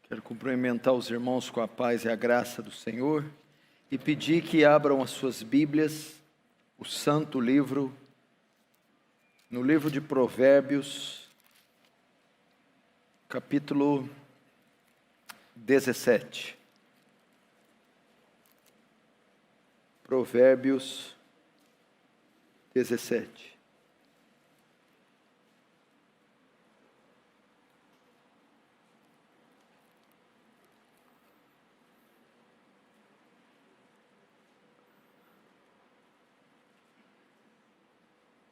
Quero cumprimentar os irmãos com a paz e a graça do Senhor e pedir que abram as suas Bíblias, o santo livro, no livro de Provérbios, capítulo 17. Provérbios 17.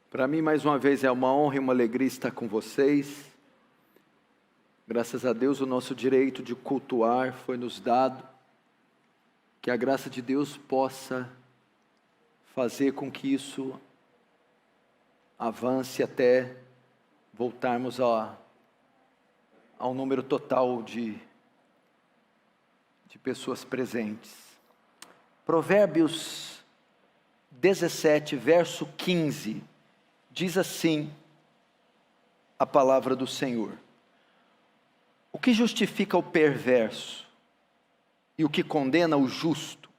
Para mim, mais uma vez, é uma honra e uma alegria estar com vocês. Graças a Deus, o nosso direito de cultuar foi nos dado. Que a graça de Deus possa fazer com que isso avance até voltarmos ao número total de pessoas presentes. Provérbios 17, verso 15. Diz assim a palavra do Senhor: o que justifica o perverso e o que condena o justo,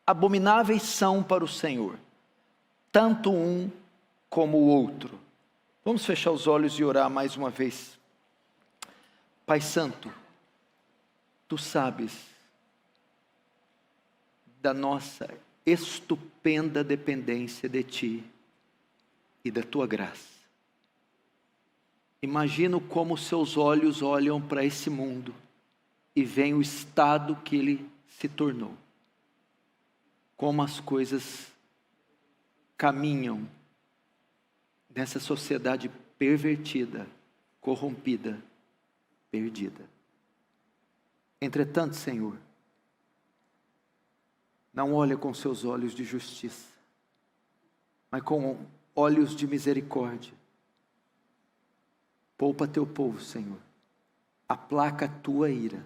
abomináveis são para o Senhor, tanto um como o outro. Vamos fechar os olhos e orar mais uma vez. Pai Santo, Tu sabes da nossa estupenda dependência de Ti e da Tua graça. Imagino como Seus olhos olham para esse mundo e veem o estado que ele se tornou. Como as coisas caminham nessa sociedade pervertida, corrompida, perdida. Entretanto, Senhor, não olha com Seus olhos de justiça, mas com olhos de misericórdia. Poupa Teu povo, Senhor. Aplaca a Tua ira.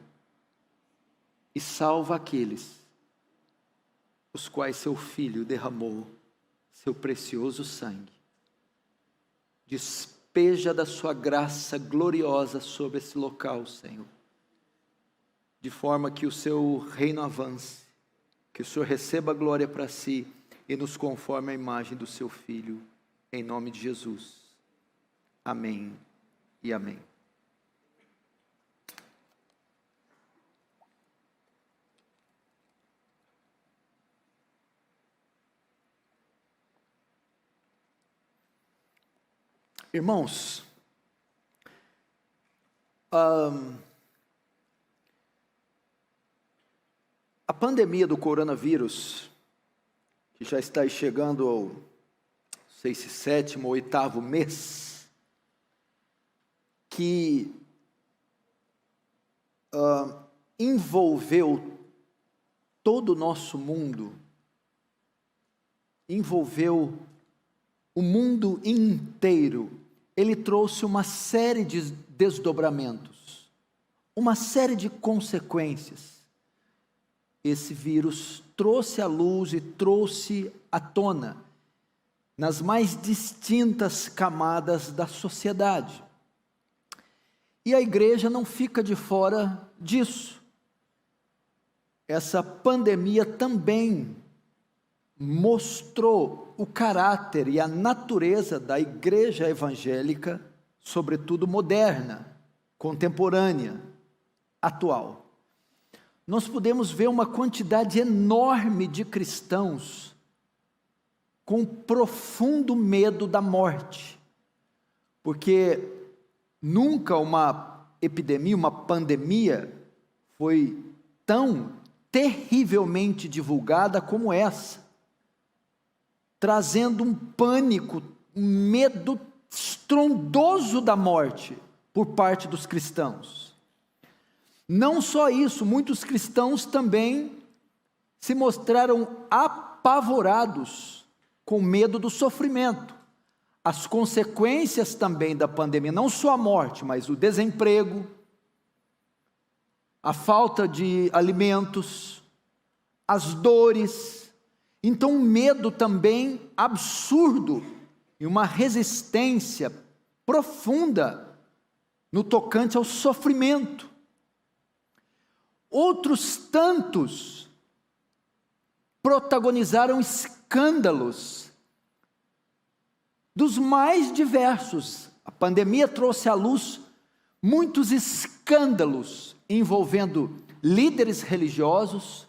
E salva aqueles os quais Seu Filho derramou Seu precioso sangue. Despeja da Sua graça gloriosa sobre esse local, Senhor. De forma que o Seu reino avance. Que o Senhor receba a glória para si e nos conforme à imagem do Seu Filho. Em nome de Jesus. Amém e amém. Irmãos, a pandemia do coronavírus, que já está chegando ao sei se 7º ou 8º mês, que envolveu todo o nosso mundo, envolveu o mundo inteiro. Ele trouxe uma série de desdobramentos, uma série de consequências. Esse vírus trouxe à luz e trouxe à tona nas mais distintas camadas da sociedade. E a igreja não fica de fora disso. Essa pandemia também mostrou o caráter e a natureza da igreja evangélica, sobretudo moderna, contemporânea, atual. Nós podemos ver uma quantidade enorme de cristãos com profundo medo da morte, porque nunca uma epidemia, uma pandemia foi tão terrivelmente divulgada como essa, trazendo um pânico, um medo estrondoso da morte por parte dos cristãos. Não só isso, muitos cristãos também se mostraram apavorados com medo do sofrimento. As consequências também da pandemia, não só a morte, mas o desemprego, a falta de alimentos, as dores. Então, um medo também absurdo e uma resistência profunda no tocante ao sofrimento. Outros tantos protagonizaram escândalos dos mais diversos. A pandemia trouxe à luz muitos escândalos envolvendo líderes religiosos,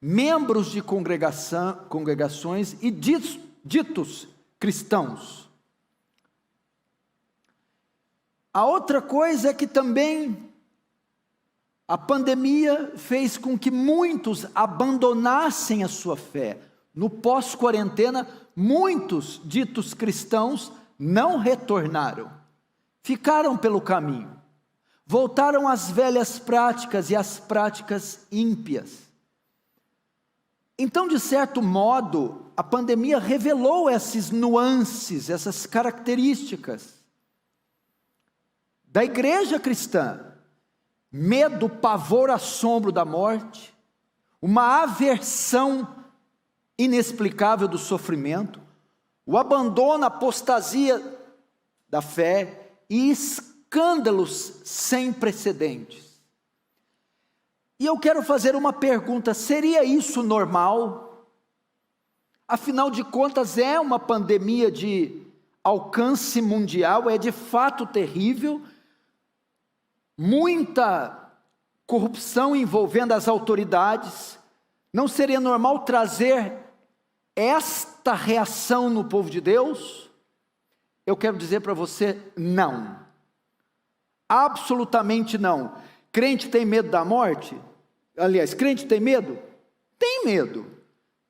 membros de congregações e ditos cristãos. A outra coisa é que também a pandemia fez com que muitos abandonassem a sua fé. No pós-quarentena, muitos ditos cristãos não retornaram, ficaram pelo caminho, voltaram às velhas práticas e às práticas ímpias. Então, de certo modo, a pandemia revelou essas nuances, essas características da igreja cristã: medo, pavor, assombro da morte, uma aversão inexplicável do sofrimento, o abandono, a apostasia da fé e escândalos sem precedentes. E eu quero fazer uma pergunta: seria isso normal? Afinal de contas, é uma pandemia de alcance mundial, é de fato terrível, muita corrupção envolvendo as autoridades. Não seria normal trazer esta reação no povo de Deus? Eu quero dizer para você, não. Absolutamente não. Crente tem medo da morte? Aliás, crente tem medo? Tem medo.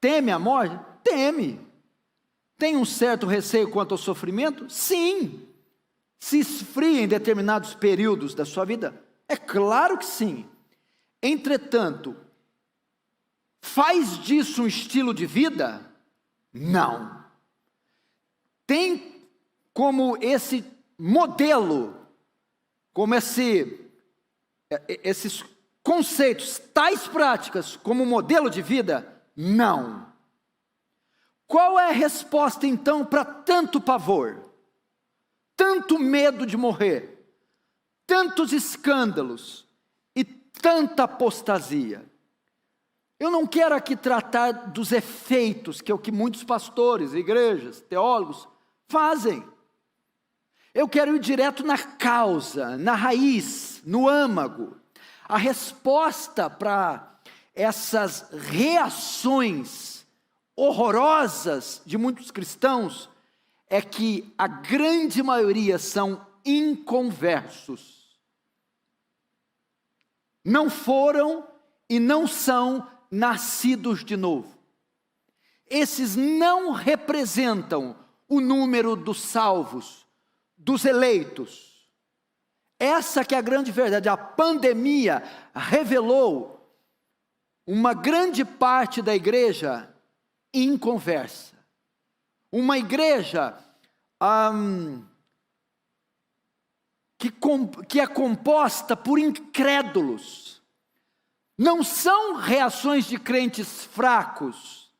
Teme a morte? Teme. Tem um certo receio quanto ao sofrimento? Sim. Se esfria em determinados períodos da sua vida? É claro que sim. Entretanto, faz disso um estilo de vida? Não. Tem como esse modelo, como esses conceitos, tais práticas, como modelo de vida? Não. Qual é a resposta então para tanto pavor, tanto medo de morrer, tantos escândalos e tanta apostasia? Eu não quero aqui tratar dos efeitos, que é o que muitos pastores, igrejas, teólogos fazem. Eu quero ir direto na causa, na raiz, no âmago. A resposta para essas reações horrorosas de muitos cristãos é que a grande maioria são inconversos. Não foram e não são nascidos de novo. Esses não representam o número dos salvos, dos eleitos. Essa que é a grande verdade. A pandemia revelou uma grande parte da igreja inconversa. Uma igreja que é composta por incrédulos. Não são reações de crentes fracos.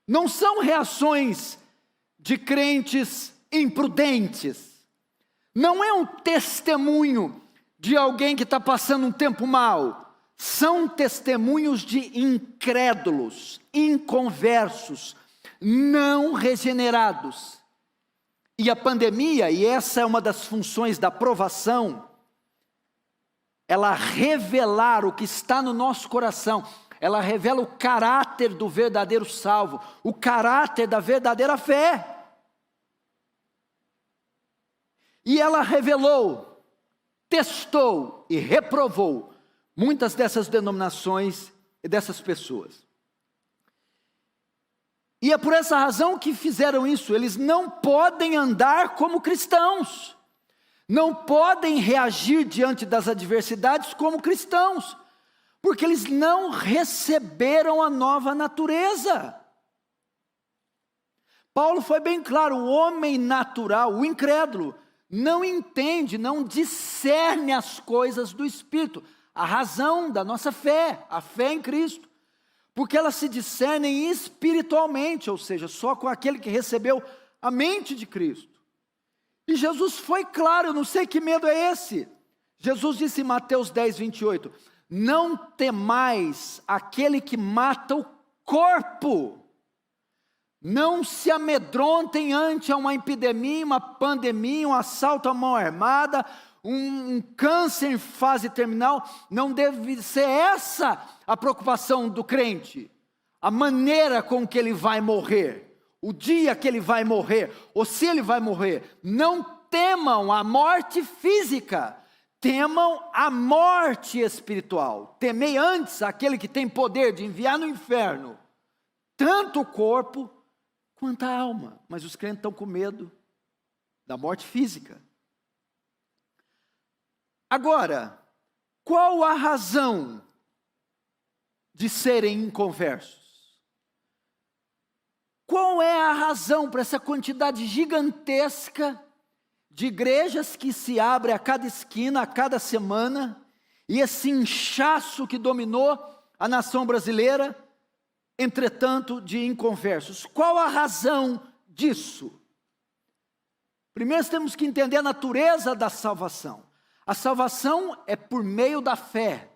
Não são reações de crentes imprudentes. Não é um testemunho de alguém que está passando um tempo mal. São testemunhos de incrédulos, inconversos, não regenerados. E a pandemia, e essa é uma das funções da provação, ela revelar o que está no nosso coração. Ela revela o caráter do verdadeiro salvo, o caráter da verdadeira fé. E ela revelou, testou e reprovou muitas dessas denominações e dessas pessoas. E é por essa razão que fizeram isso. Eles não podem andar como cristãos, não podem reagir diante das adversidades como cristãos, porque eles não receberam a nova natureza. Paulo foi bem claro: o homem natural, o incrédulo, não entende, não discerne as coisas do Espírito, a razão da nossa fé, a fé em Cristo, porque elas se discernem espiritualmente, ou seja, só com aquele que recebeu a mente de Cristo. E Jesus foi claro, eu não sei que medo é esse. Jesus disse em Mateus 10, 28, não temais aquele que mata o corpo. Não se amedrontem ante uma epidemia, uma pandemia, um assalto à mão armada, um câncer em fase terminal. Não deve ser essa a preocupação do crente. A maneira com que ele vai morrer, o dia que ele vai morrer, ou se ele vai morrer. Não temam a morte física, temam a morte espiritual. Temei antes aquele que tem poder de enviar no inferno tanto o corpo quanto a alma. Mas os crentes estão com medo da morte física. Agora, qual a razão de serem inconversos? Qual é a razão para essa quantidade gigantesca de igrejas que se abrem a cada esquina, a cada semana, e esse inchaço que dominou a nação brasileira, entretanto, de inconversos? Qual a razão disso? Primeiro temos que entender a natureza da salvação. A salvação é por meio da fé.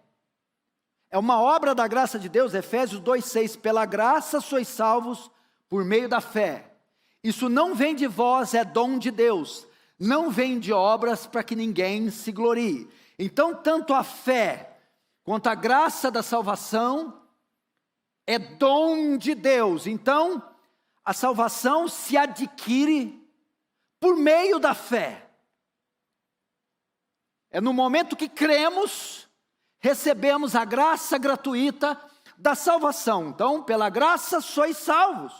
É uma obra da graça de Deus, Efésios 2,6. Pela graça sois salvos por meio da fé. Isso não vem de vós, é dom de Deus. Não vem de obras para que ninguém se glorie. Então, tanto a fé quanto a graça da salvação é dom de Deus. Então, a salvação se adquire por meio da fé. É no momento que cremos, recebemos a graça gratuita da salvação. Então, pela graça sois salvos,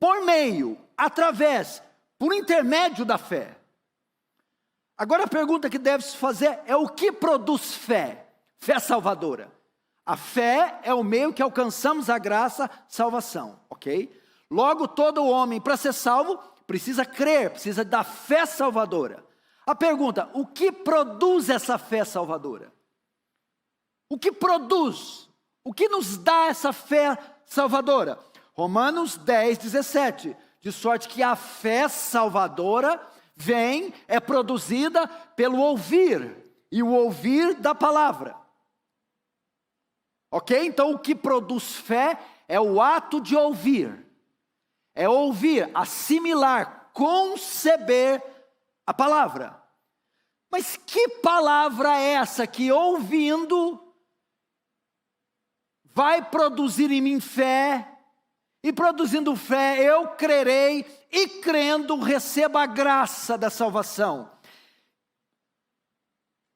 por meio, através, por intermédio da fé. Agora a pergunta que deve se fazer é: o que produz fé? Fé salvadora. A fé é o meio que alcançamos a graça, salvação, ok? Logo, todo homem, para ser salvo, precisa crer, precisa da fé salvadora. A pergunta: o que produz essa fé salvadora? O que produz? O que nos dá essa fé salvadora? Romanos 10:17, de sorte que a fé salvadora é produzida pelo ouvir, e o ouvir da palavra. Ok? Então o que produz fé é o ato de ouvir. É ouvir, assimilar, conceber a palavra. Mas que palavra é essa que, ouvindo, vai produzir em mim fé, e produzindo fé eu crerei, e crendo recebo a graça da salvação?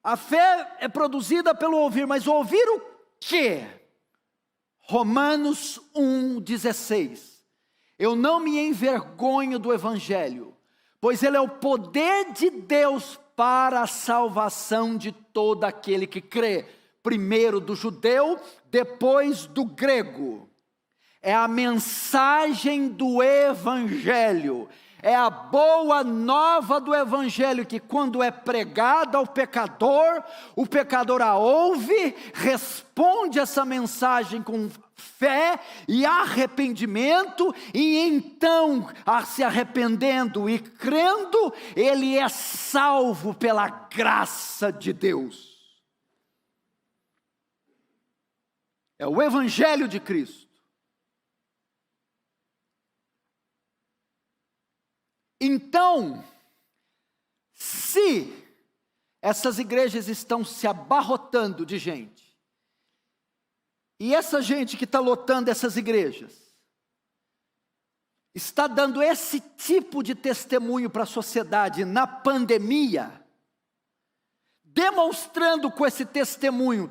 A fé é produzida pelo ouvir, mas ouvir o quê? Romanos 1,16. Eu não me envergonho do evangelho, pois ele é o poder de Deus para a salvação de todo aquele que crê, primeiro do judeu, depois do grego. É a mensagem do evangelho, é a boa nova do evangelho, que quando é pregada ao pecador, o pecador a ouve, responde essa mensagem com fé e arrependimento, e então, se arrependendo e crendo, ele é salvo pela graça de Deus. É o evangelho de Cristo. Então, se essas igrejas estão se abarrotando de gente, e essa gente que está lotando essas igrejas, está dando esse tipo de testemunho para a sociedade na pandemia, demonstrando com esse testemunho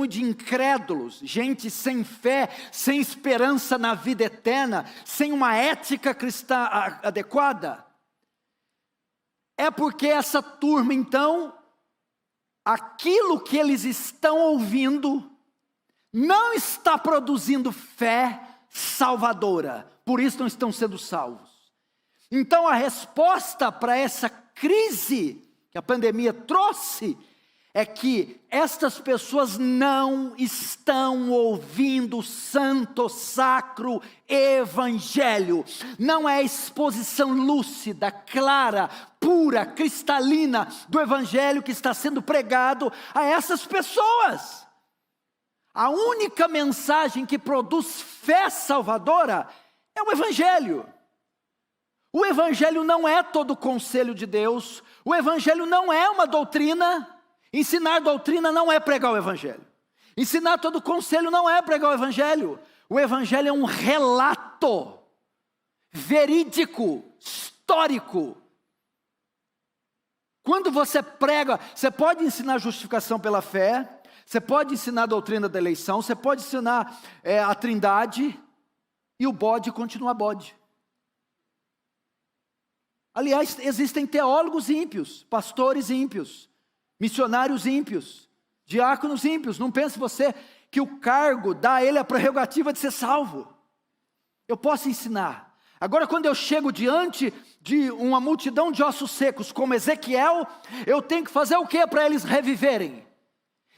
de incrédulos, gente sem fé, sem esperança na vida eterna, sem uma ética cristã adequada, é porque essa turma, então, aquilo que eles estão ouvindo, não está produzindo fé salvadora, por isso não estão sendo salvos. Então a resposta para essa crise que a pandemia trouxe, é que estas pessoas não estão ouvindo o santo, sacro evangelho. Não é a exposição lúcida, clara, pura, cristalina do evangelho que está sendo pregado a essas pessoas. A única mensagem que produz fé salvadora é o Evangelho. O Evangelho não é todo o conselho de Deus. O Evangelho não é uma doutrina. Ensinar doutrina não é pregar o Evangelho. Ensinar todo o conselho não é pregar o Evangelho. O Evangelho é um relato verídico, histórico. Quando você prega, você pode ensinar justificação pela fé, você pode ensinar a doutrina da eleição, você pode ensinar a trindade, e o bode continua bode. Aliás, existem teólogos ímpios, pastores ímpios, missionários ímpios, diáconos ímpios. Não pense você que o cargo dá a ele a prerrogativa de ser salvo. Eu posso ensinar. Agora, quando eu chego diante de uma multidão de ossos secos, como Ezequiel, eu tenho que fazer o que para eles reviverem?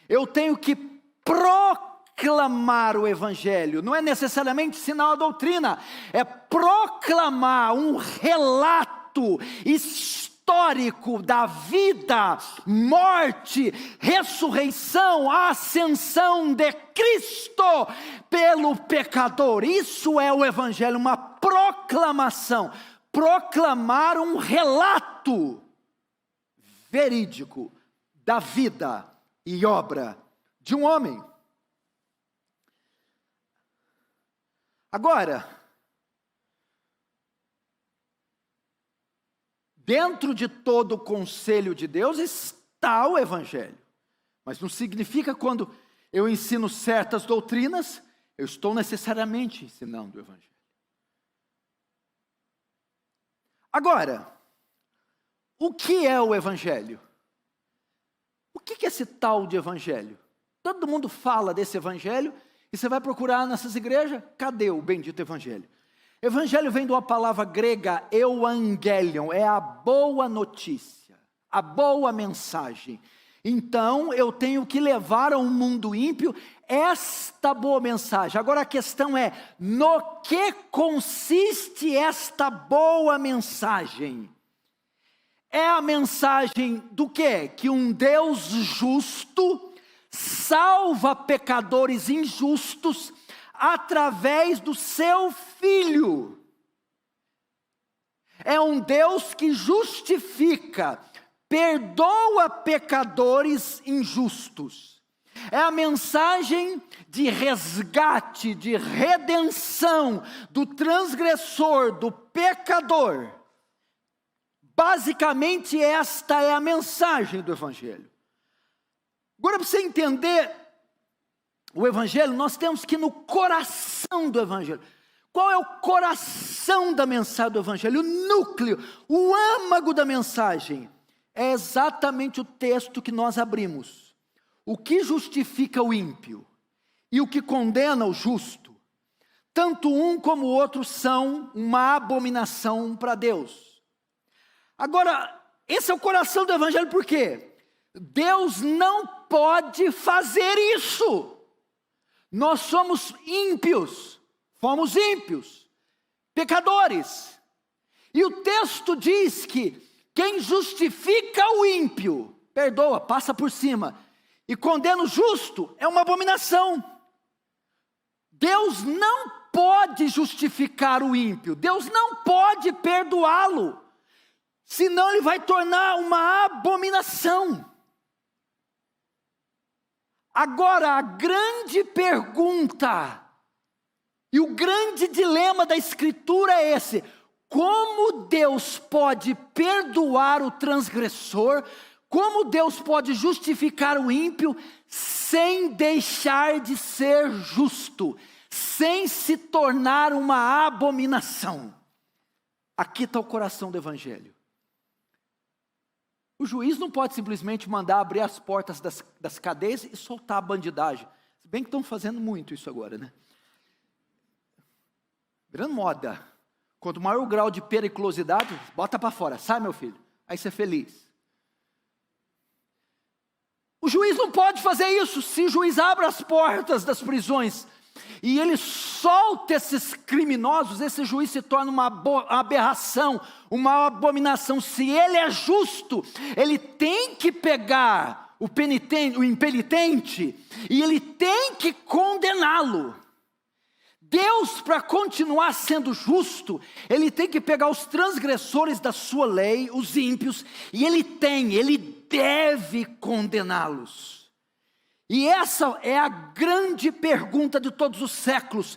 Eu tenho que proclamar o Evangelho. Não é necessariamente ensinar uma doutrina, é proclamar um relato histórico da vida, morte, ressurreição, ascensão de Cristo pelo pecador. Isso é o Evangelho, uma proclamação. Proclamar um relato verídico da vida e obra de um homem. Agora, dentro de todo o conselho de Deus está o Evangelho. Mas não significa quando eu ensino certas doutrinas, eu estou necessariamente ensinando o Evangelho. Agora, o que é o Evangelho? O que é esse tal de Evangelho? Todo mundo fala desse Evangelho e você vai procurar nessas igrejas, cadê o bendito Evangelho? Evangelho vem de uma palavra grega, euangelion, é a boa notícia, a boa mensagem. Então eu tenho que levar ao mundo ímpio esta boa mensagem. Agora a questão é, no que consiste esta boa mensagem? É a mensagem do quê? Que um Deus justo salva pecadores injustos através do seu Filho. É um Deus que justifica, perdoa pecadores injustos. É a mensagem de resgate, de redenção do transgressor, do pecador. Basicamente esta é a mensagem do Evangelho. Agora, para você entender o Evangelho, nós temos que ir no coração do Evangelho. Qual é o coração da mensagem do Evangelho? O núcleo, o âmago da mensagem. É exatamente o texto que nós abrimos. O que justifica o ímpio e o que condena o justo, tanto um como o outro são uma abominação para Deus. Agora, esse é o coração do Evangelho, por quê? Deus não pode fazer isso. Nós somos ímpios, fomos ímpios, pecadores. E o texto diz que quem justifica o ímpio, perdoa, passa por cima, e condena o justo, é uma abominação. Deus não pode justificar o ímpio, Deus não pode perdoá-lo, senão ele vai tornar uma abominação. Agora, a grande pergunta e o grande dilema da Escritura é esse: como Deus pode perdoar o transgressor? Como Deus pode justificar o ímpio sem deixar de ser justo, sem se tornar uma abominação? Aqui está o coração do Evangelho. O juiz não pode simplesmente mandar abrir as portas das cadeias e soltar a bandidagem. Se bem que estão fazendo muito isso agora, né? Virando moda. Quanto maior o grau de periculosidade, bota para fora. Sai, meu filho. Aí você é feliz. O juiz não pode fazer isso. Se o juiz abre as portas das prisões e ele solta esses criminosos, esse juiz se torna uma aberração, uma abominação. Se ele é justo, ele tem que pegar o penitente, o impenitente, e ele tem que condená-lo. Deus, para continuar sendo justo, ele tem que pegar os transgressores da sua lei, os ímpios, e ele deve condená-los. E essa é a grande pergunta de todos os séculos: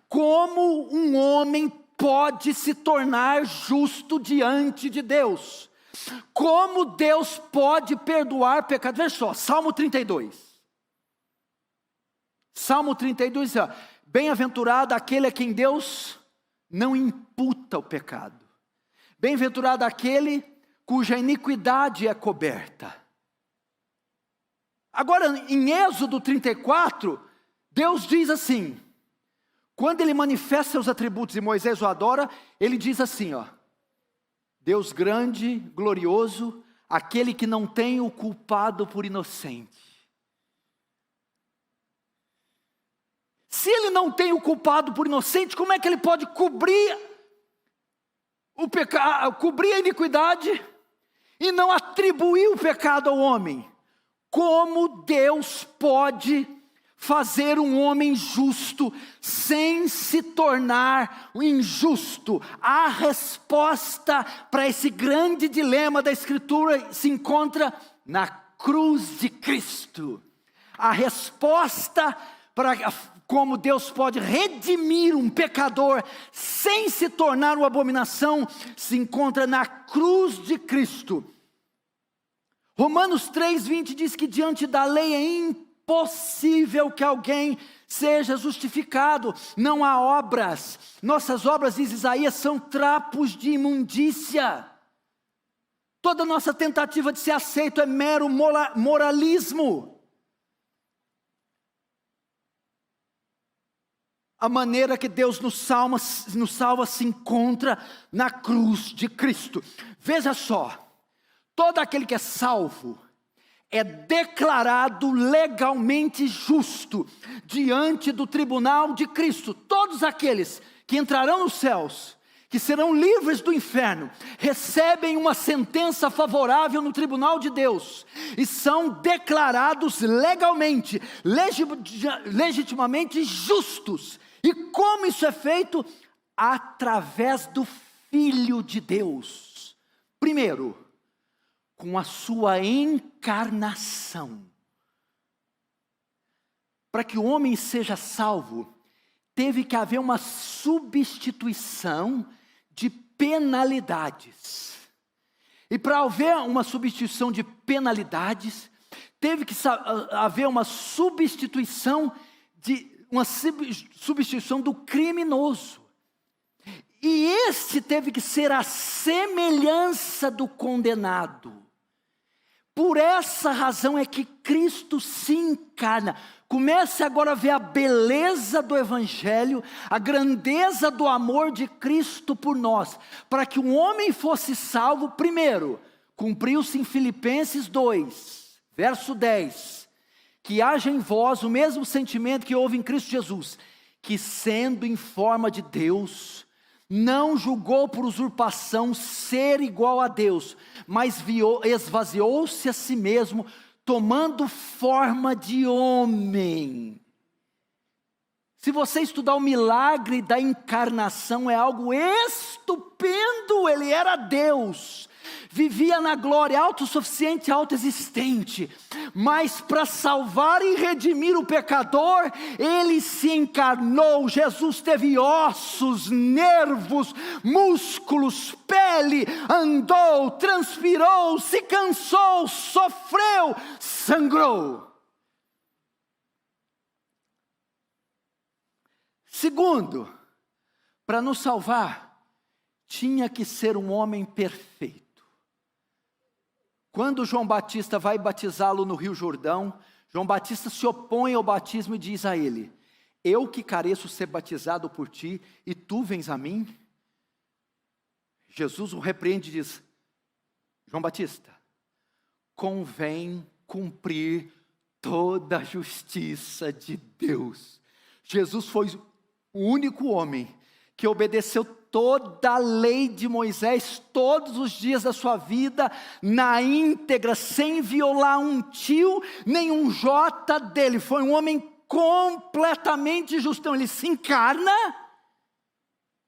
como um homem pode se tornar justo diante de Deus? Como Deus pode perdoar pecado? Veja só, Salmo 32. Salmo 32 diz: bem-aventurado aquele a quem Deus não imputa o pecado. Bem-aventurado aquele cuja iniquidade é coberta. Agora, em Êxodo 34, Deus diz assim, quando ele manifesta seus atributos e Moisés o adora, ele diz assim, Deus grande, glorioso, aquele que não tem o culpado por inocente. Se ele não tem o culpado por inocente, como é que ele pode cobrir o pecado, cobrir a iniquidade e não atribuir o pecado ao homem? Como Deus pode fazer um homem justo sem se tornar injusto? A resposta para esse grande dilema da Escritura se encontra na cruz de Cristo. A resposta para como Deus pode redimir um pecador sem se tornar uma abominação se encontra na cruz de Cristo. Romanos 3:20 diz que diante da lei é impossível que alguém seja justificado, não há obras. Nossas obras, diz Isaías, são trapos de imundícia. Toda nossa tentativa de ser aceito é mero moralismo. A maneira que Deus nos salva se encontra na cruz de Cristo. Veja só, todo aquele que é salvo é declarado legalmente justo diante do tribunal de Cristo. Todos aqueles que entrarão nos céus, que serão livres do inferno, recebem uma sentença favorável no tribunal de Deus e são declarados legalmente, legitimamente justos. E como isso é feito? Através do Filho de Deus. Primeiro, com a sua encarnação. Para que o homem seja salvo, teve que haver uma substituição de penalidades. E para haver uma substituição de penalidades, teve que haver uma substituição do criminoso. E este teve que ser a semelhança do condenado. Por essa razão é que Cristo se encarna. Comece agora a ver a beleza do Evangelho, a grandeza do amor de Cristo por nós. Para que um homem fosse salvo, primeiro, cumpriu-se em Filipenses 2, verso 10. Que haja em vós o mesmo sentimento que houve em Cristo Jesus, que sendo em forma de Deus, não julgou por usurpação ser igual a Deus, mas esvaziou-se a si mesmo, tomando forma de homem. Se você estudar o milagre da encarnação, é algo estupendo. Ele era Deus, vivia na glória, autossuficiente, autoexistente, mas para salvar e redimir o pecador, ele se encarnou. Jesus teve ossos, nervos, músculos, pele, andou, transpirou, se cansou, sofreu, sangrou. Segundo, para nos salvar, tinha que ser um homem perfeito. Quando João Batista vai batizá-lo no Rio Jordão, João Batista se opõe ao batismo e diz a ele: eu que careço ser batizado por ti, e tu vens a mim? Jesus o repreende e diz: João Batista, convém cumprir toda a justiça de Deus. Jesus foi o único homem que obedeceu toda a lei de Moisés, todos os dias da sua vida, na íntegra, sem violar um tio, nem um jota dele. Foi um homem completamente justo. Então ele se encarna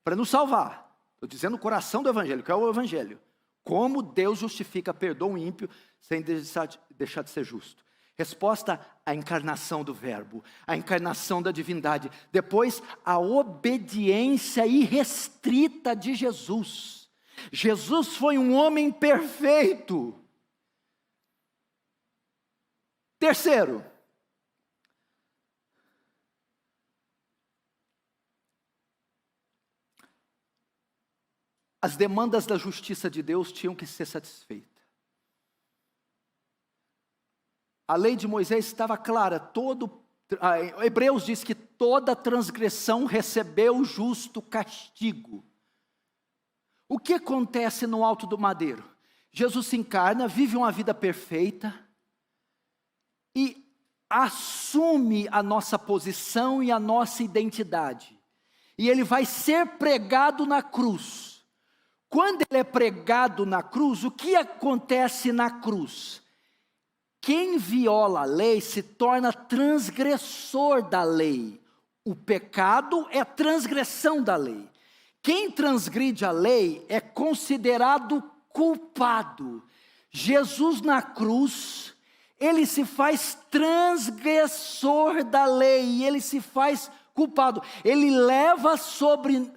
para nos salvar. Estou dizendo o coração do Evangelho, que é o Evangelho. Como Deus justifica, perdoa o ímpio, sem deixar de ser justo. Resposta, a encarnação do verbo, a encarnação da divindade. Depois, a obediência irrestrita de Jesus. Jesus foi um homem perfeito. Terceiro, as demandas da justiça de Deus tinham que ser satisfeitas. A lei de Moisés estava clara, Hebreus diz que toda transgressão recebeu justo castigo. O que acontece no alto do madeiro? Jesus se encarna, vive uma vida perfeita e assume a nossa posição e a nossa identidade. E ele vai ser pregado na cruz. Quando ele é pregado na cruz, o que acontece na cruz? Quem viola a lei se torna transgressor da lei. O pecado é transgressão da lei. Quem transgride a lei é considerado culpado. Jesus na cruz, ele se faz transgressor da lei, ele se faz culpado. Ele leva sobre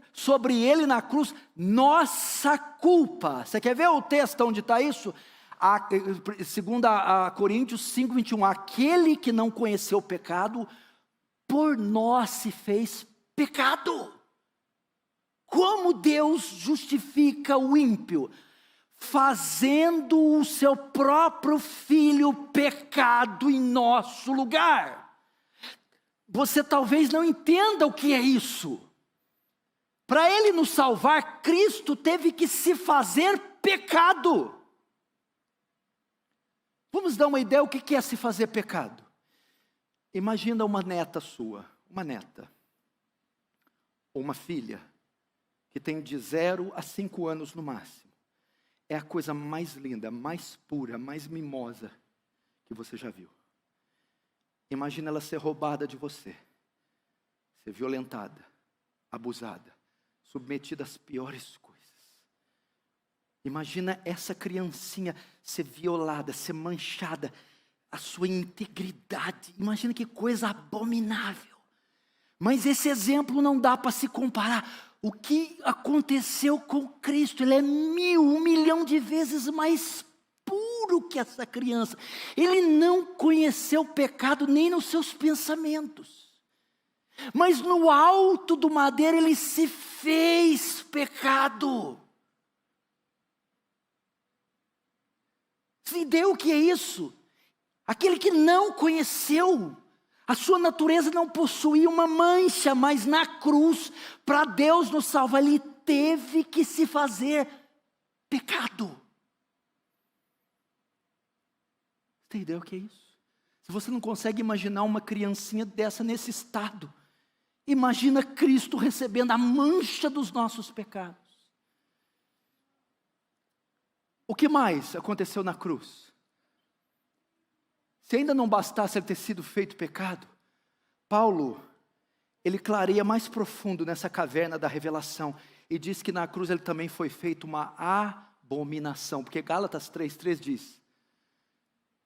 ele na cruz nossa culpa. Você quer ver o texto onde está isso? Segundo a Coríntios 5:21, aquele que não conheceu o pecado, por nós se fez pecado. Como Deus justifica o ímpio? Fazendo o seu próprio filho pecado em nosso lugar. Você talvez não entenda o que é isso. Para ele nos salvar, Cristo teve que se fazer pecado. Vamos dar uma ideia o que é se fazer pecado. Imagina uma neta sua, uma neta, ou uma filha, que tem de 0 a 5 anos no máximo. É a coisa mais linda, mais pura, mais mimosa que você já viu. Imagina ela ser roubada de você, ser violentada, abusada, submetida às piores coisas. Imagina essa criancinha ser violada, ser manchada, a sua integridade. Imagina que coisa abominável. Mas esse exemplo não dá para se comparar. O que aconteceu com Cristo? Ele é 1 milhão de vezes mais puro que essa criança. Ele não conheceu o pecado nem nos seus pensamentos. Mas no alto do madeiro ele se fez pecado. Você entendeu o que é isso? Aquele que não conheceu, a sua natureza não possuía uma mancha, mas na cruz, para Deus nos salvar, ele teve que se fazer pecado. Você entendeu o que é isso? Se você não consegue imaginar uma criancinha dessa nesse estado, imagina Cristo recebendo a mancha dos nossos pecados. O que mais aconteceu na cruz? Se ainda não bastasse ele ter sido feito pecado, Paulo, ele clareia mais profundo nessa caverna da revelação e diz que na cruz ele também foi feito uma abominação, porque Gálatas 3:3 diz: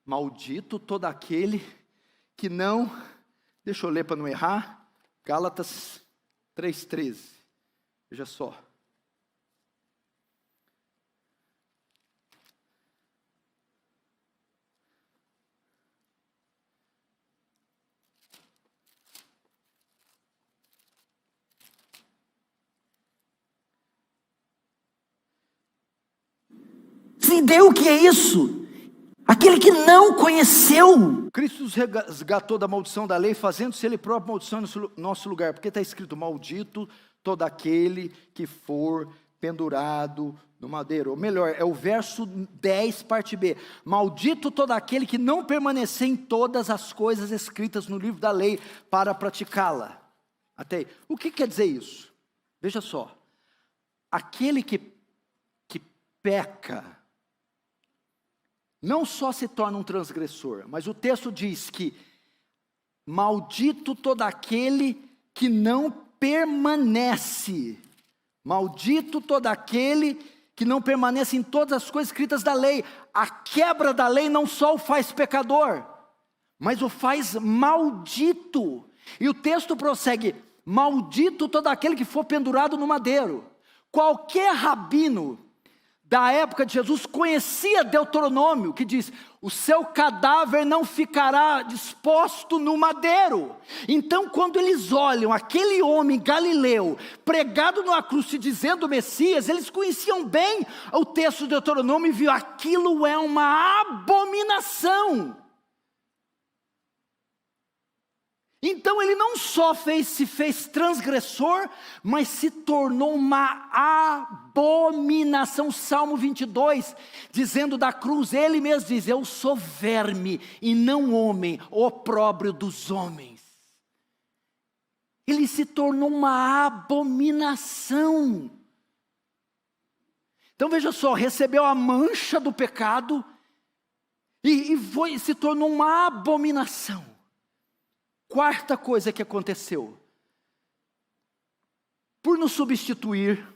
maldito todo aquele que não, deixa eu ler para não errar, Gálatas 3:13, veja só. Você entendeu o que é isso? Aquele que não conheceu. Cristo nos resgatou da maldição da lei, fazendo-se ele próprio maldição no nosso lugar. Porque está escrito, maldito todo aquele que for pendurado no madeiro. Ou melhor, é o verso 10, parte B. Maldito todo aquele que não permanecer em todas as coisas escritas no livro da lei para praticá-la. Até aí. O que quer dizer isso? Veja só. aquele que peca, não só se torna um transgressor, mas o texto diz que maldito todo aquele que não permanece. Maldito todo aquele que não permanece em todas as coisas escritas da lei. A quebra da lei não só o faz pecador, mas o faz maldito. E o texto prossegue: maldito todo aquele que for pendurado no madeiro. Qualquer rabino da época de Jesus conhecia Deuteronômio, que diz: o seu cadáver não ficará disposto no madeiro. Então, quando eles olham aquele homem galileu pregado numa cruz se dizendo Messias, eles conheciam bem o texto de Deuteronômio e viu: aquilo é uma abominação. Então ele não só se fez transgressor, mas se tornou uma abominação. Salmo 22, dizendo da cruz, ele mesmo diz: eu sou verme e não homem, opróbrio dos homens. Ele se tornou uma abominação. Então veja só, recebeu a mancha do pecado e se tornou uma abominação. Quarta coisa que aconteceu: por nos substituir,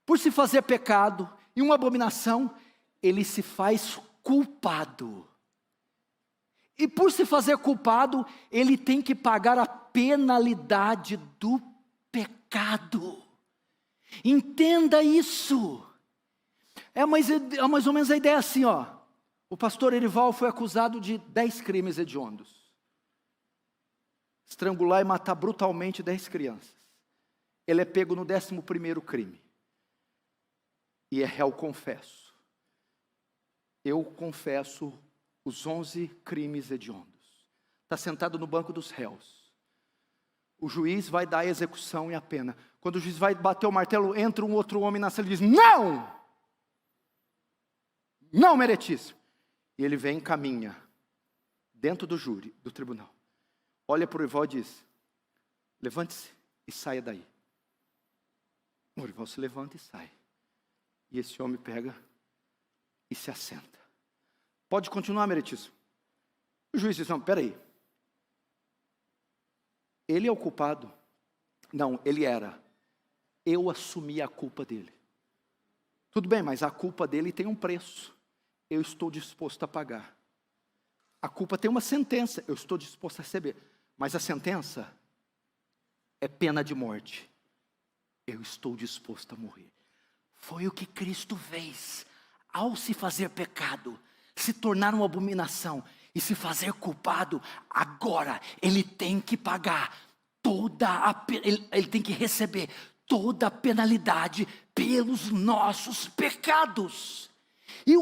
por se fazer pecado e uma abominação, ele se faz culpado. E por se fazer culpado, ele tem que pagar a penalidade do pecado. Entenda isso. É mais ou menos a ideia assim, ó. O pastor Erival foi acusado de 10 crimes hediondos. Estrangular e matar brutalmente 10 crianças. Ele é pego no 11º crime. E é réu confesso. Eu confesso os 11 crimes hediondos. Está sentado no banco dos réus. O juiz vai dar a execução e a pena. Quando o juiz vai bater o martelo, entra um outro homem na cela e diz: não! Não, meritíssimo. E ele vem e caminha dentro do júri, do tribunal. Olha para o Orival e diz: levante-se e saia daí. O Orival se levanta e sai. E esse homem pega e se assenta. Pode continuar, meritíssimo. O juiz diz: não, peraí. Ele é o culpado? Não, ele era. Eu assumi a culpa dele. Tudo bem, mas a culpa dele tem um preço. Eu estou disposto a pagar. A culpa tem uma sentença. Eu estou disposto a receber. Mas a sentença é pena de morte. Eu estou disposto a morrer. Foi o que Cristo fez. Ao se fazer pecado, se tornar uma abominação e se fazer culpado, agora ele tem que pagar ele tem que receber toda a penalidade pelos nossos pecados. E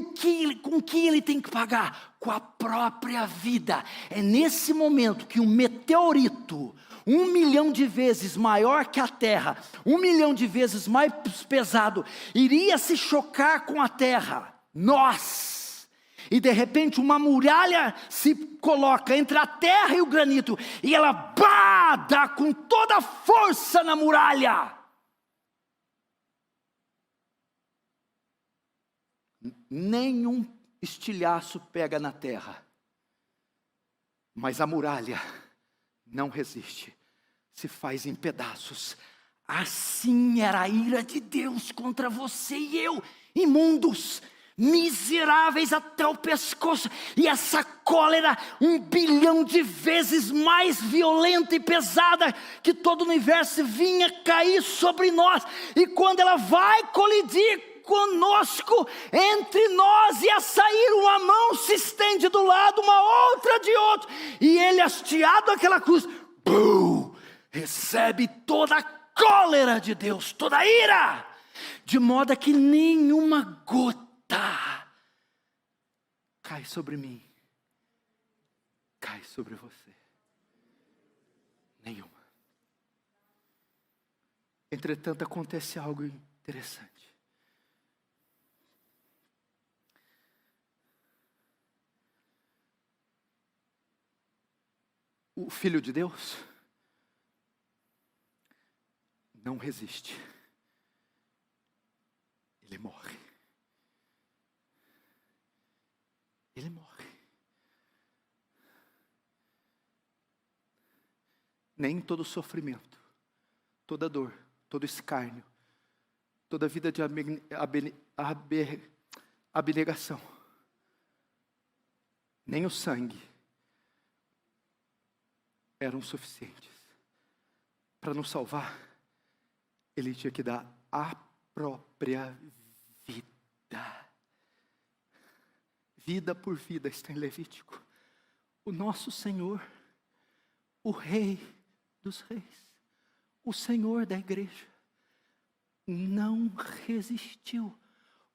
com que ele tem que pagar? Com a própria vida. É nesse momento que um meteorito, 1 milhão de vezes maior que a Terra, 1 milhão de vezes mais pesado, iria se chocar com a Terra. E de repente uma muralha se coloca entre a terra e o granito, e ela dá com toda a força na muralha. Nenhum estilhaço pega na terra, mas a muralha não resiste, se faz em pedaços. Assim era a ira de Deus contra você e eu, imundos, miseráveis até o pescoço. E essa cólera 1 bilhão de vezes mais violenta e pesada que todo o universo vinha cair sobre nós. E quando ela vai colidir conosco, entre nós ia sair uma mão, se estende do lado, uma outra de outro, e ele, hasteado aquela cruz, recebe toda a cólera de Deus, toda a ira, de modo que nenhuma gota cai sobre mim, cai sobre você. Nenhuma. Entretanto, acontece algo interessante. O Filho de Deus não resiste. ele morre. Ele morre. Nem todo sofrimento, toda dor, todo escárnio, toda vida de abnegação, nem o sangue eram suficientes para nos salvar. Ele tinha que dar a própria vida. Vida por vida está em Levítico. O nosso Senhor, o Rei dos Reis, o Senhor da igreja, não resistiu.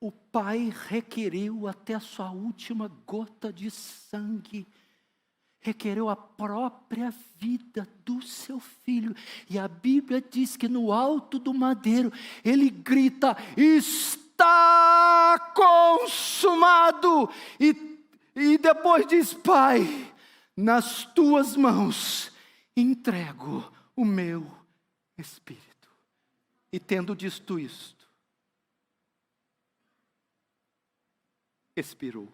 O Pai requeriu até a sua última gota de sangue, requereu a própria vida do seu filho. E a Bíblia diz que no alto do madeiro, ele grita: está consumado. E depois diz: Pai, nas tuas mãos entrego o meu espírito. E tendo dito isto, expirou.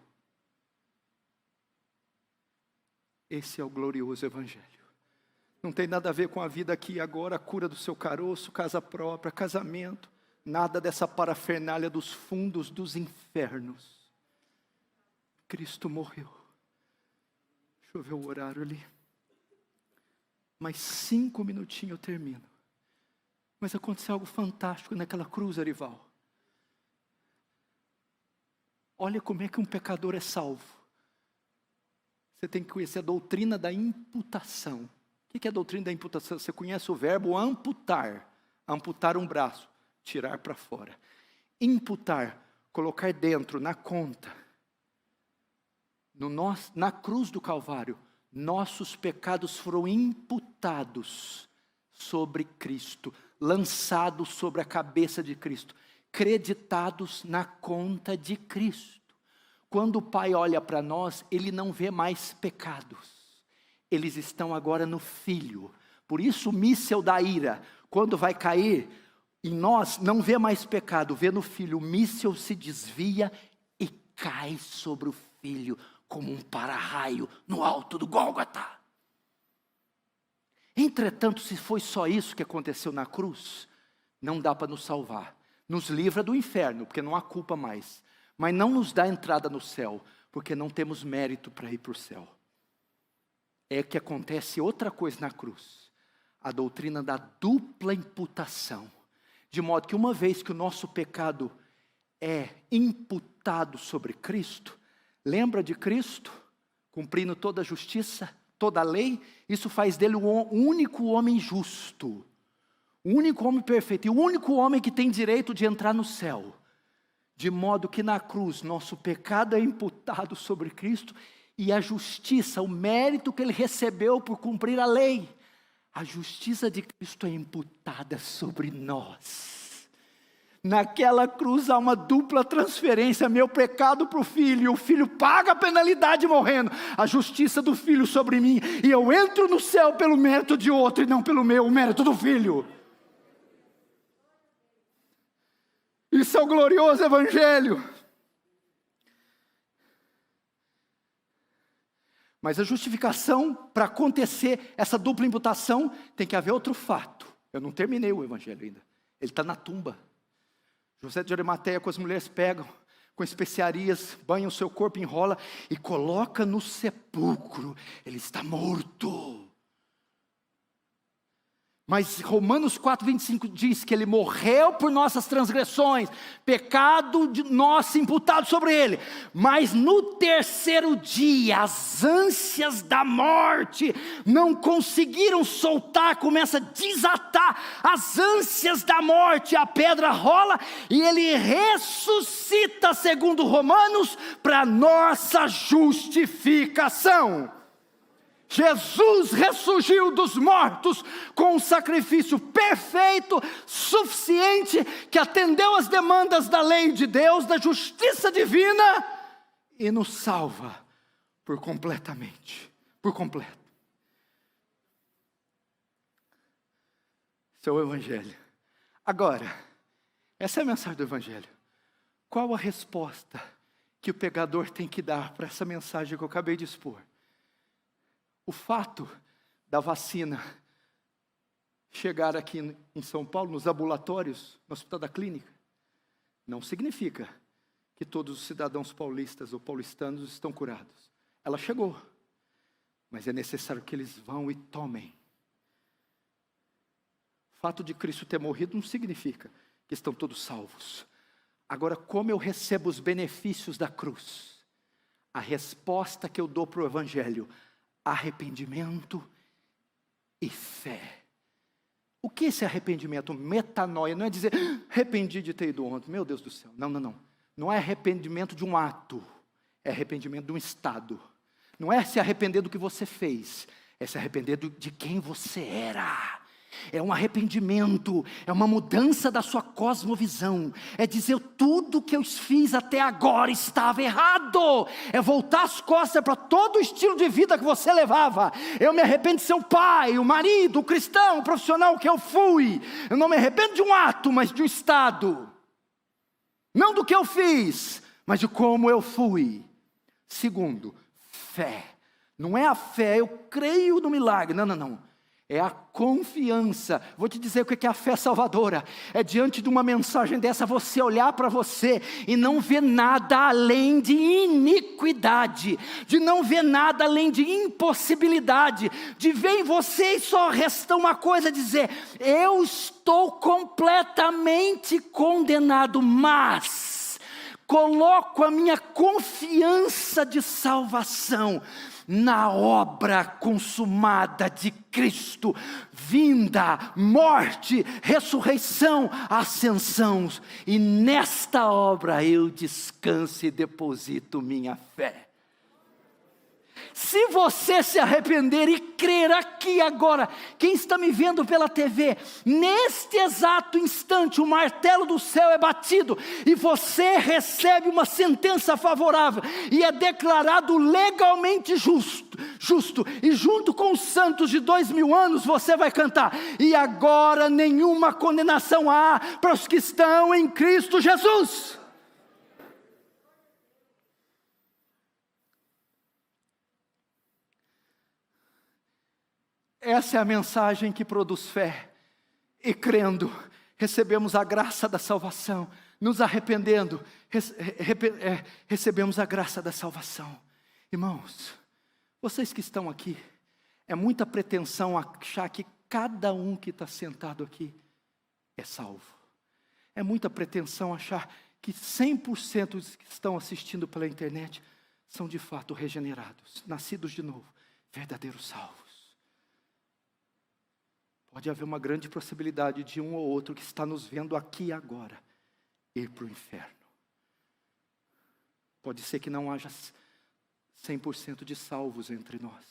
Esse é o glorioso Evangelho. Não tem nada a ver com a vida aqui e agora, a cura do seu caroço, casa própria, casamento, nada dessa parafernália dos fundos dos infernos. Cristo morreu. Deixa eu ver o horário ali. Mais 5 minutinhos eu termino. Mas aconteceu algo fantástico naquela cruz, Arival. Olha como é que um pecador é salvo. Você tem que conhecer a doutrina da imputação. O que é a doutrina da imputação? Você conhece o verbo amputar. Amputar um braço, tirar para fora. Imputar, colocar dentro, na conta. Na cruz do Calvário, nossos pecados foram imputados sobre Cristo, lançados sobre a cabeça de Cristo, creditados na conta de Cristo. Quando o Pai olha para nós, Ele não vê mais pecados, eles estão agora no Filho. Por isso o míssel da ira, quando vai cair em nós, não vê mais pecado, vê no Filho. O míssel se desvia e cai sobre o Filho, como um para-raio no alto do Gólgota. Entretanto, se foi só isso que aconteceu na cruz, não dá para nos salvar. Nos livra do inferno, porque não há culpa mais. Mas não nos dá entrada no céu, porque não temos mérito para ir para o céu. É que acontece outra coisa na cruz. A doutrina da dupla imputação. De modo que uma vez que o nosso pecado é imputado sobre Cristo, lembra de Cristo, cumprindo toda a justiça, toda a lei? Isso faz dele o único homem justo, o único homem perfeito, e o único homem que tem direito de entrar no céu. De modo que na cruz, nosso pecado é imputado sobre Cristo, e a justiça, o mérito que ele recebeu por cumprir a lei, a justiça de Cristo é imputada sobre nós. Naquela cruz há uma dupla transferência, meu pecado para o Filho, e o Filho paga a penalidade morrendo, a justiça do Filho sobre mim, e eu entro no céu pelo mérito de outro, e não pelo meu, o mérito do Filho. Isso é o glorioso Evangelho. Mas a justificação, para acontecer essa dupla imputação, tem que haver outro fato. Eu não terminei o Evangelho ainda. Ele está na tumba. José de Arimateia, com as mulheres pegam, com especiarias, banham o seu corpo, enrola e coloca no sepulcro. Ele está morto. Mas Romanos 4:25 diz que ele morreu por nossas transgressões, pecado de nosso imputado sobre ele. Mas no terceiro dia, as ânsias da morte não conseguiram soltar, começa a desatar as ânsias da morte. A pedra rola e ele ressuscita, segundo Romanos, para nossa justificação. Jesus ressurgiu dos mortos com um sacrifício perfeito, suficiente, que atendeu às demandas da lei de Deus, da justiça divina, e nos salva por completo. Esse é o Evangelho. Agora, essa é a mensagem do Evangelho. Qual a resposta que o pregador tem que dar para essa mensagem que eu acabei de expor? O fato da vacina chegar aqui em São Paulo, nos ambulatórios, no Hospital da Clínica, não significa que todos os cidadãos paulistas ou paulistanos estão curados. Ela chegou, mas é necessário que eles vão e tomem. O fato de Cristo ter morrido não significa que estão todos salvos. Agora, como eu recebo os benefícios da cruz? A resposta que eu dou para o Evangelho: arrependimento e fé. O que é esse arrependimento? Metanoia, não é dizer, arrependi de ter ido ontem, meu Deus do céu. Não, não, não. Não é arrependimento de um ato, é arrependimento de um estado. Não é se arrepender do que você fez, é se arrepender de quem você era. É um arrependimento, é uma mudança da sua cosmovisão. É dizer, tudo que eu fiz até agora estava errado. É voltar as costas para todo o estilo de vida que você levava. Eu me arrependo de ser o pai, o marido, o cristão, o profissional que eu fui. Eu não me arrependo de um ato, mas de um estado. Não do que eu fiz, mas de como eu fui. Segundo, fé. Não é a fé, eu creio no milagre. Não, não, não. É a confiança. Vou te dizer o que é a fé salvadora. É diante de uma mensagem dessa, você olhar para você e não ver nada além de iniquidade, de não ver nada além de impossibilidade, de ver em você e só resta uma coisa, dizer, eu estou completamente condenado, mas coloco a minha confiança de salvação na obra consumada de Cristo, vinda, morte, ressurreição, ascensão, e nesta obra eu descanso e deposito minha fé. Se você se arrepender e crer aqui agora, quem está me vendo pela TV, neste exato instante o martelo do céu é batido e você recebe uma sentença favorável e é declarado legalmente justo, e junto com os santos de 2000 anos você vai cantar, e agora nenhuma condenação há para os que estão em Cristo Jesus. Essa é a mensagem que produz fé, e crendo, recebemos a graça da salvação, nos arrependendo, recebemos a graça da salvação. Irmãos, vocês que estão aqui, é muita pretensão achar que cada um que está sentado aqui é salvo. É muita pretensão achar que 100% dos que estão assistindo pela internet são de fato regenerados, nascidos de novo, verdadeiros salvos. Pode haver uma grande possibilidade de um ou outro que está nos vendo aqui e agora ir para o inferno. Pode ser que não haja 100% de salvos entre nós.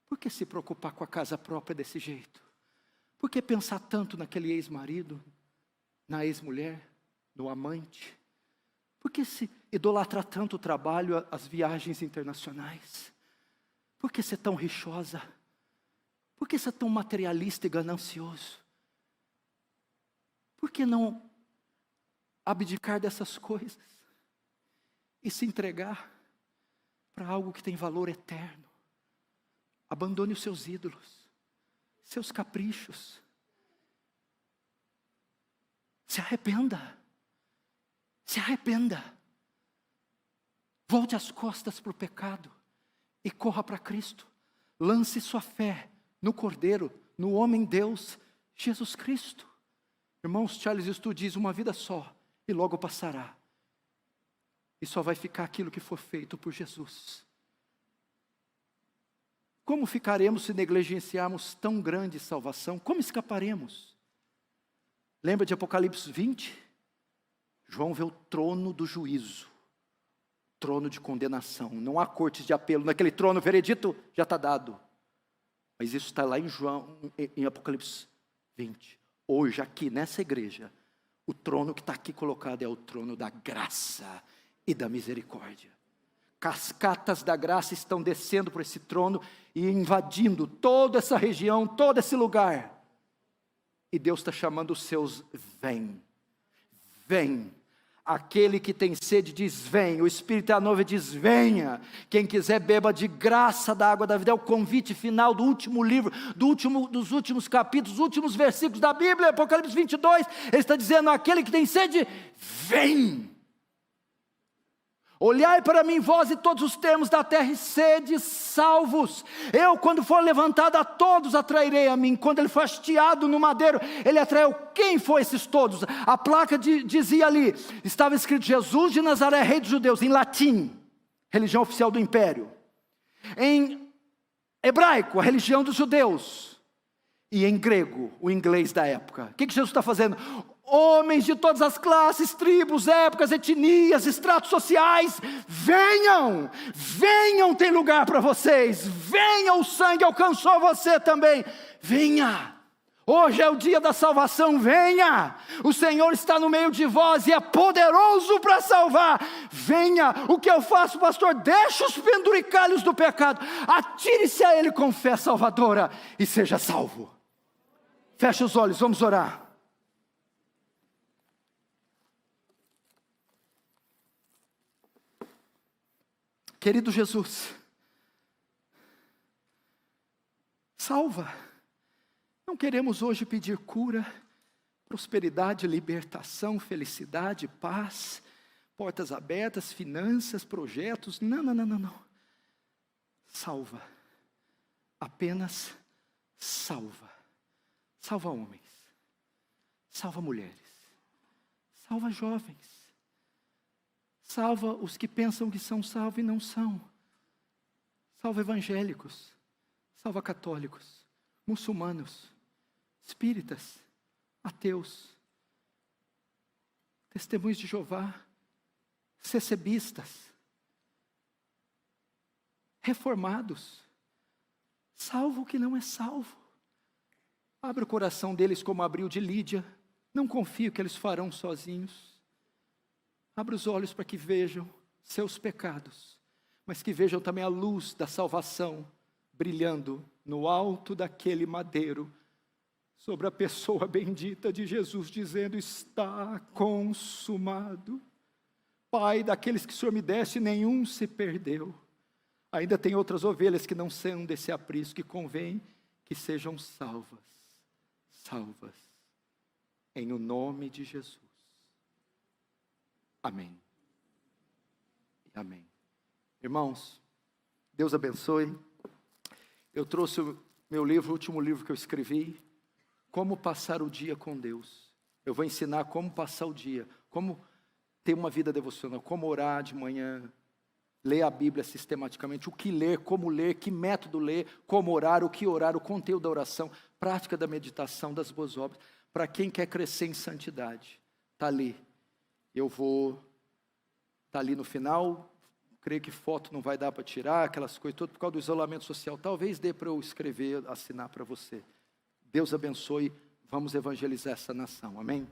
Por que se preocupar com a casa própria desse jeito? Por que pensar tanto naquele ex-marido, na ex-mulher, no amante? Por que se idolatrar tanto o trabalho, as viagens internacionais? Por que ser tão rixosa? Por que ser tão materialista e ganancioso? Por que não abdicar dessas coisas e se entregar para algo que tem valor eterno? Abandone os seus ídolos, seus caprichos. Se arrependa. Se arrependa. Volte as costas para o pecado e corra para Cristo. Lance sua fé no Cordeiro, no homem Deus, Jesus Cristo. Irmãos, Charles Stu diz, uma vida só, e logo passará. E só vai ficar aquilo que for feito por Jesus. Como ficaremos se negligenciarmos tão grande salvação? Como escaparemos? Lembra de Apocalipse 20? João vê o trono do juízo, trono de condenação. Não há cortes de apelo, naquele trono o veredito já está dado. Mas isso está lá em Apocalipse 20. Hoje, aqui nessa igreja, o trono que está aqui colocado é o trono da graça e da misericórdia. Cascatas da graça estão descendo por esse trono e invadindo toda essa região, todo esse lugar. E Deus está chamando os seus, vem, vem. Aquele que tem sede diz: vem. O Espírito é a noiva, diz: venha. Quem quiser beba de graça da água da vida. É o convite final do último livro, dos últimos capítulos, dos últimos versículos da Bíblia, Apocalipse 22. Ele está dizendo: aquele que tem sede, vem. Olhai para mim, vós e todos os termos da terra, e sede salvos. Eu, quando for levantado, a todos atrairei a mim. Quando ele foi hasteado no madeiro, ele atraiu. Quem foi esses todos? A placa dizia ali, estava escrito: Jesus de Nazaré, rei dos judeus, em latim, religião oficial do império. Em hebraico, a religião dos judeus. E em grego, o inglês da época. O que Jesus está fazendo? Homens de todas as classes, tribos, épocas, etnias, estratos sociais, venham, venham, tem lugar para vocês, venham, o sangue alcançou você também, venha, hoje é o dia da salvação, venha, o Senhor está no meio de vós e é poderoso para salvar, venha. O que eu faço, pastor? Deixa os penduricalhos do pecado, atire-se a Ele com fé salvadora e seja salvo. Feche os olhos, vamos orar. Querido Jesus, salva. Não queremos hoje pedir cura, prosperidade, libertação, felicidade, paz, portas abertas, finanças, projetos. Não. Salva. Apenas salva. Salva homens. Salva mulheres. Salva jovens. Salva os que pensam que são salvos e não são. Salva evangélicos. Salva católicos. Muçulmanos. Espíritas. Ateus. Testemunhos de Jeová. Cecebistas. Reformados. Salva o que não é salvo. Abre o coração deles como abriu de Lídia. Não confio que eles farão sozinhos. Abra os olhos para que vejam seus pecados, mas que vejam também a luz da salvação brilhando no alto daquele madeiro, sobre a pessoa bendita de Jesus, dizendo: está consumado. Pai, daqueles que o Senhor me deste, nenhum se perdeu. Ainda tem outras ovelhas que não são desse aprisco, que convém que sejam salvas. Salvas. Em o nome de Jesus. Amém. Amém. Irmãos, Deus abençoe. Eu trouxe o meu livro, o último livro que eu escrevi, Como Passar o Dia com Deus. Eu vou ensinar como passar o dia, como ter uma vida devocional, como orar de manhã, ler a Bíblia sistematicamente, o que ler, como ler, que método ler, como orar, o conteúdo da oração, prática da meditação, das boas obras, para quem quer crescer em santidade. Está ali. Está ali no final, creio que foto não vai dar para tirar, aquelas coisas todas, por causa do isolamento social. Talvez dê para eu escrever, assinar para você. Deus abençoe, vamos evangelizar essa nação, amém?